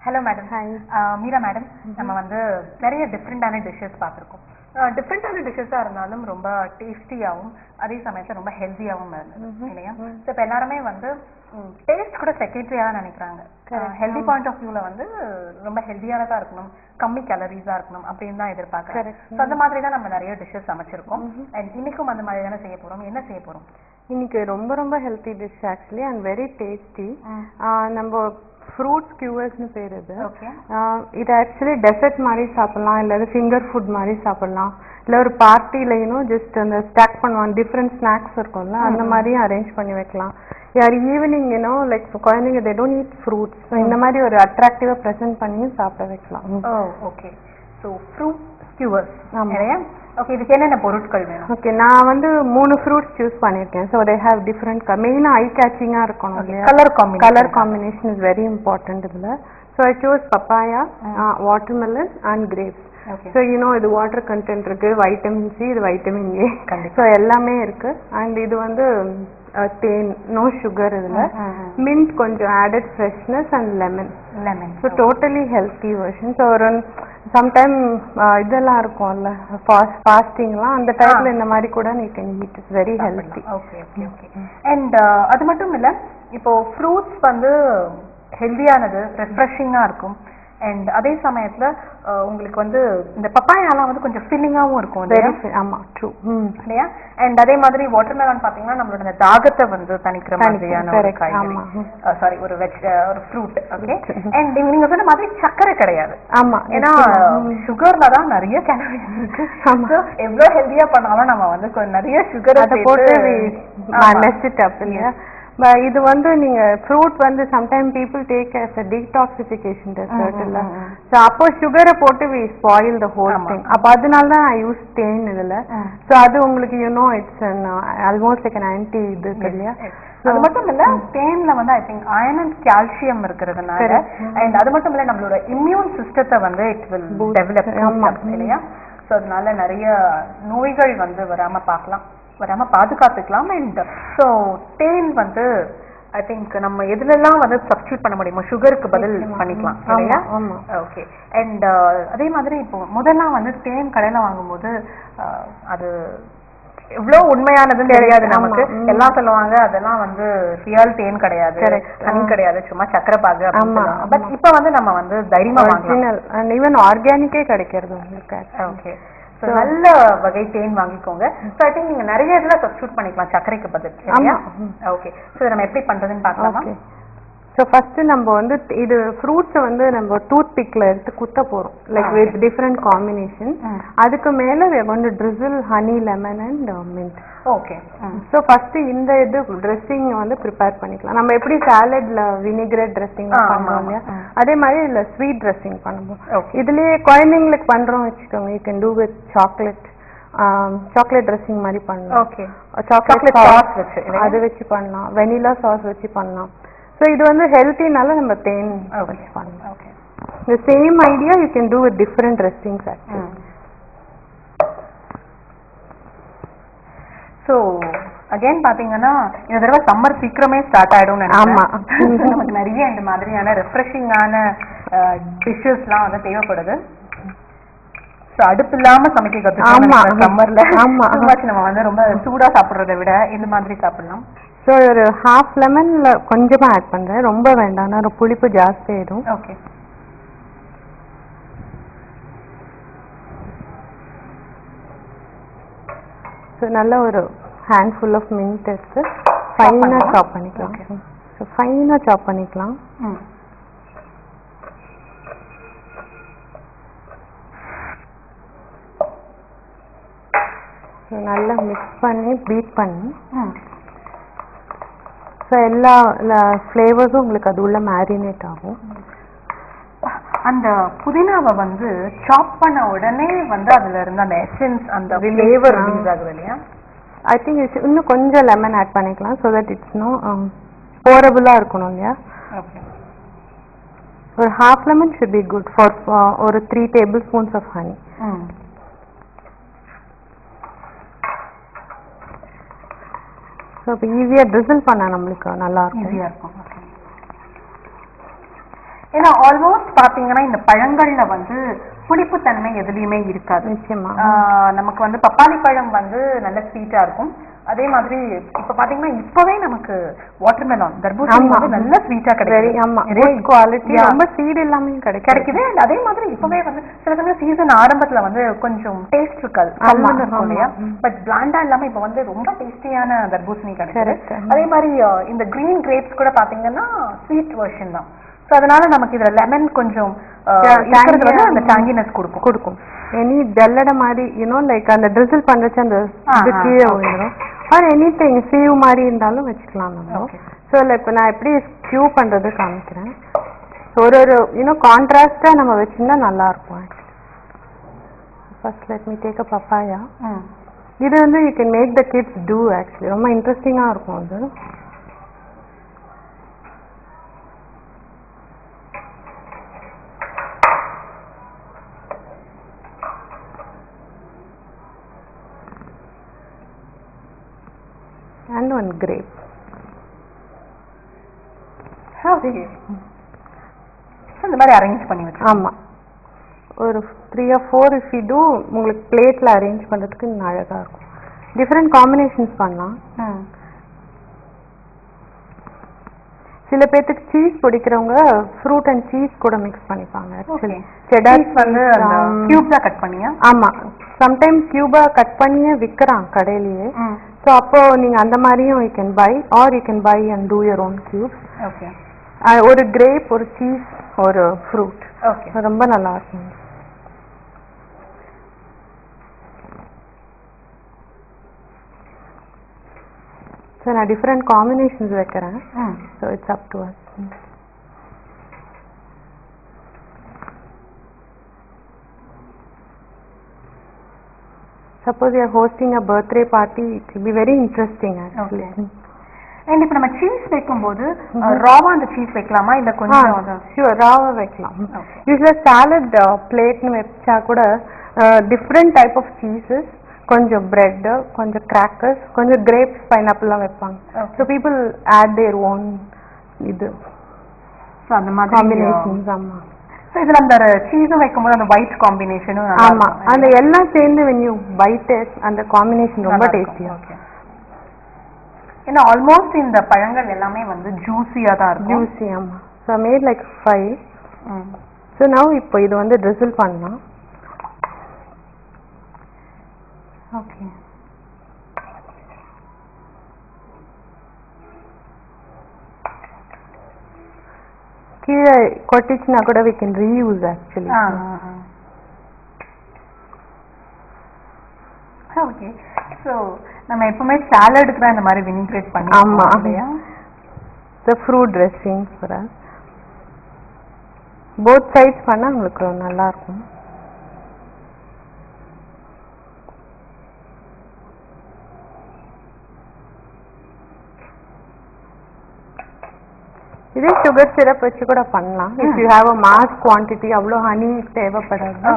Hello madam. Hi. Meera madam, நம்ம வந்து நிறைய டிஃபரெண்டான டிஷ்ஷஸ் பார்த்துருக்கோம். டிஃபரெண்டான டிஷ்ஷஸாக இருந்தாலும் ரொம்ப டேஸ்டியாகவும் அதே சமயத்தில் ரொம்ப ஹெல்த்தியாகவும் இருந்தது இல்லையா? ஸோ இப்போ எல்லாருமே வந்து டேஸ்ட் கூட செகண்டரியாக நினைக்கிறாங்க. ஹெல்தி பாயிண்ட் ஆஃப் வியூவில் வந்து ரொம்ப ஹெல்த்தியானதாக இருக்கணும், கம்மி கேலரிஸாக இருக்கணும் அப்படின்னு தான் எதிர்பார்க்குறாங்க. ஸோ அந்த மாதிரி தான் நம்ம நிறைய டிஷ்ஷஸ் சமைச்சிருக்கோம். அண்ட் இன்னைக்கும் அந்த மாதிரி தானே செய்ய போகிறோம். என்ன செய்ய போகிறோம் இன்னைக்கு? ரொம்ப ரொம்ப healthy dish actually and very tasty. நம்ம ஃப்ரூட் ஸ்கியூவர்ஸ்னு பேர் இது. இது ஆக்சுவலி டெசர்ட் மாதிரி சாப்பிடலாம், இல்லை ஃபிங்கர் ஃபுட் மாதிரி சாப்பிடலாம், இல்லை ஒரு பார்ட்டிலையும் ஜஸ்ட் அந்த ஸ்டாக் பண்ணுவாங்க, டிஃப்ரெண்ட் ஸ்நாக்ஸ் இருக்கும்ல அந்த மாதிரியும் அரேஞ்ச் பண்ணி வைக்கலாம். யார் ஈவினிங் லைக் குழந்தைங்க தே டோன்ட் ஈட் ஃப்ரூட்ஸ், இந்த மாதிரி ஒரு அட்ராக்டிவாக ப்ரெசென்ட் பண்ணியும் சாப்பிட வைக்கலாம். ஓகே. ஸோ ஃப்ரூட் ஸ்கியூவர்ஸ் இல்லையா? ஓகே, இதுக்கு என்னென்ன பொருட்கள் வேணும்? ஓகே, நான் வந்து 3 ஃப்ரூட்ஸ் சூஸ் பண்ணியிருக்கேன். ஸோ தே ஹேவ் டிஃப்ரெண்ட் மெயினாக ஐ கேச்சிங்காக இருக்கணும் இல்லையா? Colour combination is very important இதில். So I choose papaya, watermelon and grapes. So இது வாட்டர் கண்டென்ட் இருக்கு, வைட்டமின் சி, இது வைட்டமின் ஏ, ஸோ எல்லாமே இருக்கு. அண்ட் இது வந்து தேன், நோ சுகர். இதில் மின்ட் கொஞ்சம் added freshness and lemon. So totally healthy version. So ஒரு சம்டைம் இதெல்லாம் இருக்கும்ல ஃபாஸ்டிங்லாம், அந்த டைப்ல இந்த மாதிரி கூட நீ can eat. It's very healthy. Okay okay okay. And அது மட்டும் இல்லை, இப்போ ஃப்ரூட்ஸ் வந்து ஹெல்தியானது, ரெஃப்ரெஷிங்காக இருக்கும். அண்ட் அதே சமயத்துல உங்களுக்கு வந்து இந்த பப்பாயாலாம் வந்து கொஞ்சம் ஃபில்லிங்காகவும் இருக்கும். ஆமா, ட்ரூ இல்லையா? அண்ட் அதே மாதிரி வாட்டர்மெலன் பார்த்தீங்கன்னா நம்மளோட தாகத்தை வந்து தணிக்கிற மாதிரியான ஒரு காய்கறி, சாரி ஒரு ஒரு ஃப்ரூட். ஓகே. அண்ட் நீங்க சொன்ன மாதிரி சர்க்கரை கிடையாது. ஆமா, ஏன்னா சுகர்ல தான் நிறைய கேலரிஸ் இருக்கு. எவ்வளவு ஹெல்தியா பண்ணாலும் நம்ம வந்து நிறைய சுகரை போட்டு இது வந்து நீங்க ஃப்ரூட் வந்து sometime people take as a detoxification dessert இல்ல. ஸோ அப்போ சுகரை போட்டு we spoil the whole thing. அப்போ அதனால தான் நான் யூஸ் தேன் இதுல. ஸோ அது உங்களுக்கு it's almost like an anti இது இல்லையா? அது மட்டும் இல்ல, தேன்ல வந்து I think iron and calcium இருக்கிறதுனால, அண்ட் அது மட்டும் இல்ல நம்மளோட இம்யூன் சிஸ்டத்தை வந்து இட் வில் டெவலப் இல்லையா? ஸோ அதனால நிறைய நோய்கள் வந்து வராம பாதுகாத்துக்கலாம். அண்ட் ஸோ தேன் வந்து ஐ திங்க் நம்ம எதுலெல்லாம் வந்து சப்ஸ்டியூட் பண்ண முடியுமோ சுகருக்கு பதில் பண்ணிக்கலாம் இல்லையா? ஓகே. அண்ட் அதே மாதிரி இப்போ முதல்லாம் வந்து தேன் கடையில் வாங்கும்போது அது எவ்வளோ உண்மையானதுன்னு தெரியாது நமக்கு. எல்லாம் சொல்லுவாங்க அதெல்லாம் வந்து ரியல் தேன் கிடையாது, ஹனி கிடையாது, சும்மா சக்கரை பாகு. பட் இப்போ வந்து நம்ம வந்து தைரியமா வாங்கலாம். ஈவன் ஆர்கானிக்கே கிடைக்கிறது. ஓகே. ஸோ நல்ல வகை தேன் வாங்கிக்கோங்க. ஸோ ஐ திங்க் நீங்க நிறைய இதில் சப்ஸ்டியூட் பண்ணிக்கலாம் சர்க்கரைக்கு பதில். ஓகே. ஸோ நம்ம எப்படி பண்றதுன்னு பார்க்கலாமா? ஸோ ஃபர்ஸ்ட் நம்ம வந்து இது ஃப்ரூட்ஸை வந்து நம்ம டூத் பிக்ல எடுத்து குத்த போறோம், லைக் வித் டிஃப்ரெண்ட் காம்பினேஷன். அதுக்கு மேல we are going to drizzle honey, lemon and mint. Okay. So first இந்த இது ட்ரெஸ்ஸிங் வந்து ப்ரிப்பேர் பண்ணிக்கலாம். நம்ம எப்படி சாலட்ல வினிகரேட் ட்ரெஸ்ஸிங் பண்றோம் இல்லையா, அதே மாதிரி இல்ல ஸ்வீட் ட்ரெஸ்ஸிங் பண்ணுவோம். இதுலயே குழந்தைங்களுக்கு பண்றோம் வச்சுக்கோங்க, you can do with chocolate dressing மாதிரி பண்ணலாம். ஓகே. சாக்லேட் சாஸ் வச்சு அது வச்சு பண்ணலாம், வெனிலா சாஸ் வச்சு பண்ணலாம். ஸோ இது வந்து ஹெல்த்தினால நம்ம தேன் வச்சு பண்ணலாம். Okay. The same idea you can do with different dressings actually. So again பாத்தீங்கன்னா இந்த தடவை சம்மர் சீக்கிரமே ஸ்டார்ட் ஆயிடும். ஆமா, நமக்கு நிறைய இந்த மாதிரியான ரெஃப்ரெஷிங்கான டிஷ்ஷஸ்லாம் வந்து தேவைப்படுது. ஸோ அடுப்பு இல்லாம சமைக்க கற்றுக்கலாம் சம்மர்ல. நம்ம வந்து ரொம்ப சூடா சாப்பிட்றத விட இந்த மாதிரி சாப்பிடலாம். ஸோ ஒரு ஹாஃப் லெமன்ல கொஞ்சமா ஆட் பண்றேன், ரொம்ப வேண்டாம், ஒரு புளிப்பு ஜாஸ்தி ஆயிடும். ஓகே. ஸோ நல்ல ஒரு ஹேண்ட்ஃபுல் ஆஃப் மின்ட் எடுத்து ஃபைனாக சாப் பண்ணிக்கலாம். ஸோ ஃபைனாக சாப் பண்ணிக்கலாம். ஸோ நல்லா மிக்ஸ் பண்ணி பீட் பண்ணி ஸோ எல்லா ஃப்ளேவர்ஸும் உங்களுக்கு அது உள்ள மேரினேட் ஆகும். அந்த புதினாவை வந்து சாப் பண்ண உடனே வந்து அதுல இருந்து அந்த எசன்ஸ் அந்த ஃப்ளேவர் ரிலீஸ் ஆகுது இல்லையா? ஐ திங்க் இன்னும் கொஞ்சம் லெமன் ஆட் பண்ணிக்கலாம், ஸோ தட் இட்ஸ் போரபுளா இருக்கணும் இல்லையா? ஒரு half lemon should be good for ஒரு 3 tablespoons ஆஃப் ஹனி. ஸோ இப்போ ஈஸியாக ட்ரிசில் பண்ண நம்மளுக்கு நல்லா இருக்கும். ஏன்னா ஆல்மோஸ்ட் பாத்தீங்கன்னா இந்த பழங்கள்ல வந்து புளிப்புத்தன்மை எதுலயுமே இருக்காது. நிச்சயமா நமக்கு வந்து பப்பாளி பழம் வந்து நல்ல ஸ்வீட்டா இருக்கும். அதே மாதிரி இப்ப பாத்தீங்கன்னா இப்பவே நமக்கு வாட்டர்மெலன் தர்பூசணி வந்து நல்ல ஸ்வீட்டா கிடைக்குது, குவாலிட்டி ரொம்ப சீட் எல்லாமே கிடைக்குது. அதே மாதிரி இப்பவே வந்து சில சமயம் சீசன் ஆரம்பத்துல வந்து கொஞ்சம் டேஸ்ட் இருக்காது, கல்லுன்னு இருக்கும் இல்லையா, பட் பிளாண்டா இல்லாம இப்ப வந்து ரொம்ப டேஸ்டியான தர்பூசணி கிடைக்குது. அதே மாதிரி இந்த கிரீன் கிரேப்ஸ் கூட பாத்தீங்கன்னா ஸ்வீட் வெர்ஷன் தான். சோ அதனால நமக்கு இதுல லெமன் கொஞ்சம் அந்த டாங்கினஸ் கொடுக்கும். எனி ஜல்லட மாதிரி லைக் அந்த ட்ரிசில் பண்றச்சு அந்த கீழே விழுந்துடும். ஆர் எனிதிங் சீவ் மாதிரி இருந்தாலும் வச்சுக்கலாம் நம்ம. ஸோ லைக் நான் எப்படி ஸ்கியூ பண்றது காமிக்கிறேன். ஒரு கான்ட்ராஸ்டா நம்ம வச்சிருந்தா நல்லா இருக்கும். First let me take a papaya. இது வந்து you can make the kids do actually ரொம்ப இன்ட்ரெஸ்டிங்கா இருக்கும் அது. And one grape. இந்த மாதிரி அரேஞ்ச் பண்ணி வச்சு. ஆமா, ஒரு 3 or 4 if you do உங்களுக்கு பிளேட்ல அரேஞ்ச் பண்றதுக்கு இன்னும் அழகா இருக்கும். டிஃபரெண்ட் காம்பினேஷன்ஸ் பண்ணலாம். சில பேருக்கு சீஸ் பிடிக்கிறவங்க ஃப்ரூட் அண்ட் சீஸ் கூட மிக்ஸ் பண்ணிப்பாங்க. ஆக்சுவலி செடார் வந்து கியூப்ஸா கட் பண்ணியா? ஆமா, சம்டைம்ஸ் கியூபா கட் பண்ணியே விற்கிறான் கடையிலேயே. ஸோ அப்போ நீங்க அந்த மாதிரியும் you can buy, are you can buy and two your own cubes. Okay, ஒரு கிரேப், ஒரு சீஸ், ஒரு ஃப்ரூட். ஓகே, ரொம்ப நல்லா இருக்கும். ஸோ நான் டிஃப்ரெண்ட் காம்பினேஷன்ஸ் வைக்கிறேன். So it's up to us. Suppose you are hosting a birthday party, it will be very interesting actually. Okay. And இப்ப நம்ம சீஸ் வைக்கும்போது ராவா அந்த சீஸ் வைக்கலாமா இல்ல கொஞ்சம்? Sure, ராவா வைக்கலாம். யூசுவலா சாலட் பிளேட்னு வச்சா கூட டிஃப்ரெண்ட் டைப் ஆஃப் சீசஸ், கொஞ்சம் பிரெட், கொஞ்சம் கிராக்கர்ஸ், கொஞ்சம் கிரேப்ஸ், பைனாப்பிள்லாம் வைப்பாங்க. So people add their own இது அந்த மாதிரி காம்பினேஷன்ஸ். ஆமா, இதுல அந்த சீஸும் வைக்கும்போது அந்த ஒயிட் காம்பினேஷனும் ஆமா, அந்த எல்லாம் சேர்ந்து when you bite it அந்த காம்பினேஷன் ரொம்ப டேஸ்டியா இருக்கும். ஏன்னா ஆல்மோஸ்ட் இந்த பழங்கள் எல்லாமே வந்து ஜூஸியா தான் இருக்கும். ஜூஸி, ஆமா. So made like 5. So now இப்போ இது வந்து ட்ரிசில் பண்ணலாம். ஓகே, கீழே கொட்டிச்சுனா கூட we can reuse actually. Okay, so நம்ம எப்பவுமே சாலடுக்கு தான் இந்த மாதிரி வினிகிரேட் பண்ணி. ஆமா, the fruit dressing for us. both sides பண்ணா உங்களுக்கு நல்லா இருக்கும். இதே சுகர் சிரப் வச்சு கூட பண்ணலாம். If you have a mass quantity, அவ்வளோ ஹனி தேவைப்படாது.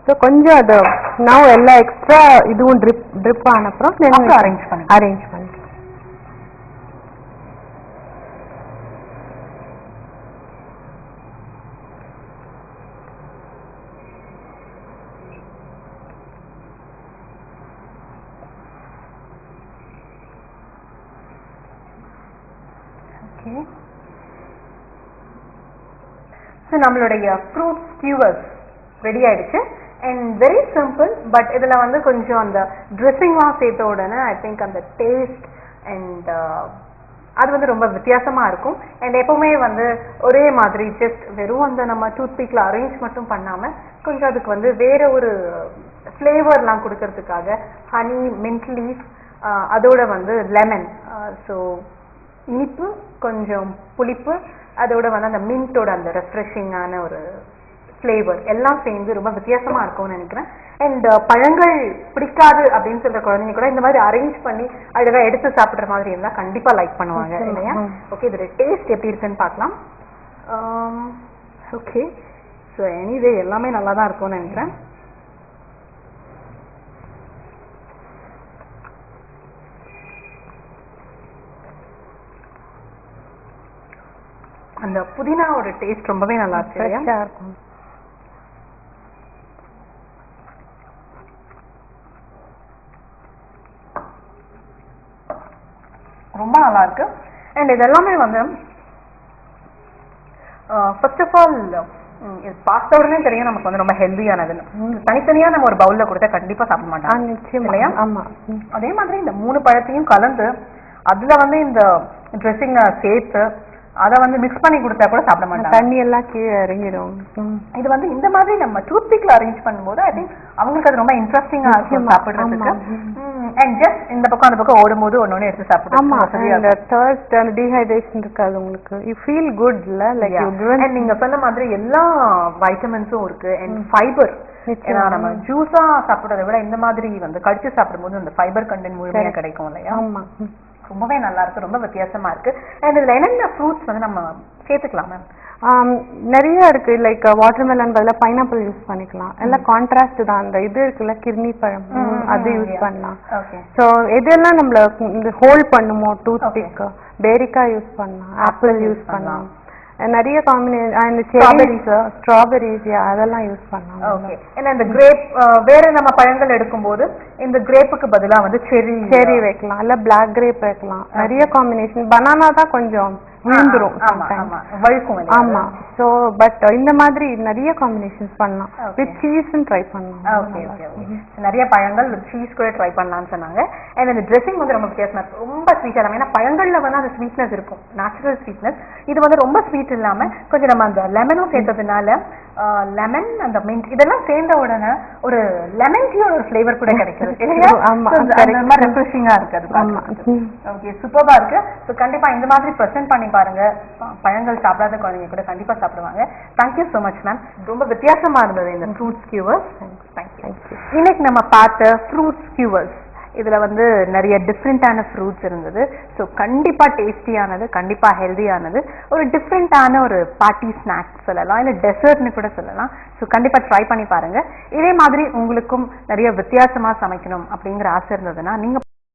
ஸோ கொஞ்சம் அது நான் எல்லா எக்ஸ்ட்ரா இதுவும் ட்ரிப் ஆனப்புறம் அரேஞ்ச் பண்ணி. ஸோ நம்மளுடைய ஃப்ரூட் ஸ்கியூவர்ஸ் ரெடி ஆயிடுச்சு. அண்ட் வெரி சிம்பிள், பட் இதில் வந்து கொஞ்சம் அந்த ட்ரெஸ்ஸிங்லாம் சேர்த்த உடனே ஐ திங்க் அந்த டேஸ்ட் அண்ட் அது வந்து ரொம்ப வித்தியாசமாக இருக்கும். அண்ட் எப்பவுமே வந்து ஒரே மாதிரி ஜஸ்ட் வெறும் அந்த நம்ம டூத் பீக்கில் அரேஞ்ச் மட்டும் பண்ணாமல் கொஞ்சம் அதுக்கு வந்து வேற ஒரு ஃப்ளேவர்லாம் கொடுக்கறதுக்காக ஹனி, மின்ட் லீஃப், அதோட வந்து லெமன், ஸோ இனிப்பு, கொஞ்சம் புளிப்பு, அதோட வந்து அந்த மின்ட்டோட அந்த ரெஃப்ரெஷிங்கான ஒரு ஃப்ளேவர் எல்லாம் சேர்ந்து ரொம்ப வித்தியாசமா இருக்கும்னு நினைக்கிறேன். அண்ட் பழங்கள் பிடிக்காது அப்படின்னு சொல்ற குழந்தைங்க கூட இந்த மாதிரி அரேஞ்ச் பண்ணி அழகா எடுத்து சாப்பிட்ற மாதிரி இருந்தால் கண்டிப்பா லைக் பண்ணுவாங்க இல்லையா? ஓகே, இதோட டேஸ்ட் எப்படி இருக்குன்னு பார்க்கலாம். ஓகே, ஸோ எனிவே எல்லாமே நல்லா தான் இருக்கும்னு நினைக்கிறேன். அந்த புதினாவோட டேஸ்ட் ரொம்பவே நல்லா இருக்கு. ஃப்ரெஷ்ஷா இருக்கும். ரொம்ப நல்லா இருக்கு. அண்ட் இதெல்லாமே வந்து ஃபர்ஸ்ட் ஆஃப் ஆல் இது பார்த்த உடனே தெரியும் நமக்கு வந்து ரொம்ப ஹெல்தியானதுன்னு. தனித்தனியா நம்ம ஒரு பவுல்ல கொடுத்தா கண்டிப்பா சாப்பிட மாட்டோம் நிச்சயம் இல்லையா? ஆமா. அதே மாதிரி இந்த 3 பழத்தையும் கலந்து அதுல வந்து இந்த ட்ரெஸ்ஸிங் சேர்த்து அதை வந்து மிக்ஸ் பண்ணி கொடுத்தா கூட சாப்பிட மாட்டாங்க. தண்ணி எல்லாம் கீழே இறங்கிடும். இது வந்து இந்த மாதிரி நம்ம டூத் பிக்ல அரேஞ்ச் பண்ணும்போது ஐ திங்க் அவங்களுக்கு அது ரொம்ப இன்ட்ரெஸ்டிங்கா இருக்கும் சாப்பிடுறதுக்கு. அண்ட் ஜஸ்ட் இந்த பக்கம் அந்த பக்கம் ஓடும்போது ஒன்னொன்னு எடுத்து சாப்பிடுறது. ஆமா, அந்த thirst and dehydration இருக்காது உங்களுக்கு. you feel good இல்ல, like you given. and நீங்க சொன்ன மாதிரி எல்லா வைட்டமின்ஸும் இருக்கு and ஃபைபர். ஏன்னா நம்ம ஜூஸா சாப்பிடுறதை விட இந்த மாதிரி வந்து கடிச்சு சாப்பிடும்போது அந்த ஃபைபர் கண்டென்ட் முழுமையா கிடைக்கும் இல்லையா? ஆமா, ரொம்பவே நல்லா இருக்கு, ரொம்ப வித்தியாசமா இருக்கு. அண்ட் இதுல என்னென்ன ஃப்ரூட்ஸ் வந்து நம்ம சேர்த்துக்கலாம் மேம்? நிறைய இருக்கு. லைக் வாட்டர்மெலன் பதிலா பைனாப்பிள் யூஸ் பண்ணிக்கலாம். எல்லாம் கான்ட்ராஸ்ட் தான். அந்த இது இருக்குல்ல கிர்னி பழம், அது யூஸ் பண்ணலாம். ஸோ எதெல்லாம் நம்மள இந்த ஹோல்ட் பண்ணுமோ டூத் பிக், பேரிக்காய் யூஸ் பண்ணலாம், ஆப்பிள் யூஸ் பண்ணலாம். நிறைய காம்பினேஷன் ஸ்ட்ராபெரிஸ் அதெல்லாம் யூஸ் பண்ணலாம். ஓகே. ஏன்னா இந்த கிரேப் வேற நம்ம பழங்கள் எடுக்கும்போது இந்த கிரேப்புக்கு பதிலா வந்து செரி வைக்கலாம், இல்ல பிளாக் கிரேப் வைக்கலாம். நிறைய காம்பினேஷன். பனானா தான் கொஞ்சம் விழுந்துரும். ஆமா. சோ பட் இந்த மாதிரி நிறைய காம்பினேஷன்ஸ் பண்ணலாம். வித் சீஸும் ட்ரை பண்ணலாம். Okay okay okay. நிறைய பழங்கள் வித் சீஸ் கூட ட்ரை பண்ணலாம்னு சொன்னாங்க. அண்ட் இந்த ட்ரெஸ்ஸிங் வந்து ரொம்ப வித்தியாசமா இருக்கு, ரொம்ப ஸ்வீட்டா இருக்கும். ஏன்னா பழங்கள்ல வந்து அந்த ஸ்வீட்னஸ் இருக்கும், நேச்சுரல் ஸ்வீட்னஸ். இது வந்து ரொம்ப ஸ்வீட் இல்லாம கொஞ்சம் நம்ம அந்த லெமனும் சேர்த்ததுனால லெமன் அந்த மின்ட் இதெல்லாம் சேர்ந்த உடனே ஒரு லெமன் டீயோட ஒரு ஃப்ளேவர் கூட கிடைக்குது. ரெஃப்ரெஷிங்கா இருக்கு அது. ஓகே, சூப்பரா இருக்கு. ஸோ கண்டிப்பா இந்த மாதிரி ப்ரெசென்ட் பண்ணி பாருங்க. பழங்கள் சாப்பிடாத குழந்தைங்க கூட கண்டிப்பா சாப்பிடுவாங்க. தேங்க்யூ ஸோ மச் மேம், ரொம்ப வித்தியாசமா இருந்தது இந்த ஃப்ரூட் ஸ்கியூவர்ஸ். தேங்க்யூ. இன்னைக்கு நம்ம பார்த்த ஃப்ரூட் ஸ்கியூவர்ஸ் இதுல வந்து நிறைய டிஃப்ரெண்டான ஃப்ரூட்ஸ் இருந்தது. ஸோ கண்டிப்பா டேஸ்டியானது, கண்டிப்பா ஹெல்தியானது, ஒரு டிஃப்ரெண்டான ஒரு பார்ட்டி ஸ்நாக்ஸ் சொல்லலாம், இல்லை டெசர்ட்னு கூட சொல்லலாம். ஸோ கண்டிப்பா ட்ரை பண்ணி பாருங்க. இதே மாதிரி உங்களுக்கும் நிறைய வித்தியாசமா சமைக்கணும் அப்படிங்கிற ஆசை இருந்ததுன்னா நீங்க